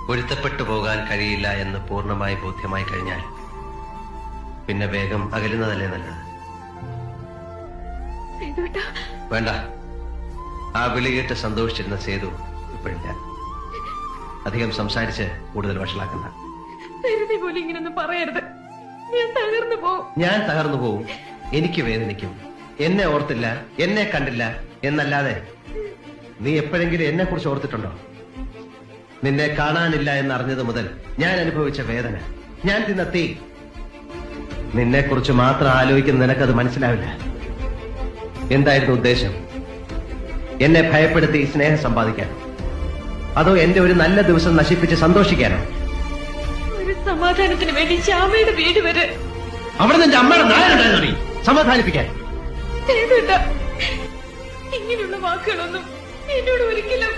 പൊരുത്തപ്പെട്ടു പോകാൻ കഴിയില്ല എന്ന് പൂർണ്ണമായി ബോധ്യമായി കഴിഞ്ഞാൽ പിന്നെ വേഗം അകലുന്നതല്ലേ നല്ലത്. വേണ്ട, ആ വിളി കേട്ട് സന്തോഷിച്ചിരുന്ന സേതു ഇപ്പോഴില്ല. അധികം സംസാരിച്ച് കൂടുതൽ വഷളാക്കണ്ട. പറയരുത്, ഞാൻ തകർന്നു പോവും. എനിക്ക് വേദനിക്കും. എന്നെ ഓർത്തില്ല, എന്നെ കണ്ടില്ല എന്നല്ലാതെ നീ എപ്പോഴെങ്കിലും എന്നെ കുറിച്ച് ഓർത്തിട്ടുണ്ടോ? നിന്നെ കാണാനില്ല എന്നറിഞ്ഞത് മുതൽ ഞാൻ അനുഭവിച്ച വേദന, ഞാൻ തിന്ന തീ, നിന്നെ കുറിച്ച് മാത്രം ആലോചിക്കുന്ന നിനക്കത് മനസ്സിലാവില്ല. എന്തായിരുന്നു ഉദ്ദേശം? എന്നെ ഭയപ്പെടുത്തി സ്നേഹം സമ്പാദിക്കാനോ, അതോ എന്റെ ഒരു നല്ല ദിവസം നശിപ്പിച്ച് സന്തോഷിക്കാനോ? ഒരു സമാധാനത്തിന് വേണ്ടി ശ്യാമയുടെ വീട് വരെ അവിടെ നിന്റെ അമ്മയുടെ നായരുണ്ടായിരുന്നു നീ സമാധാനിപ്പിക്കാൻ. ഇങ്ങനെയുള്ള വാക്കുകളൊന്നും എന്നോട് ഒരിക്കലും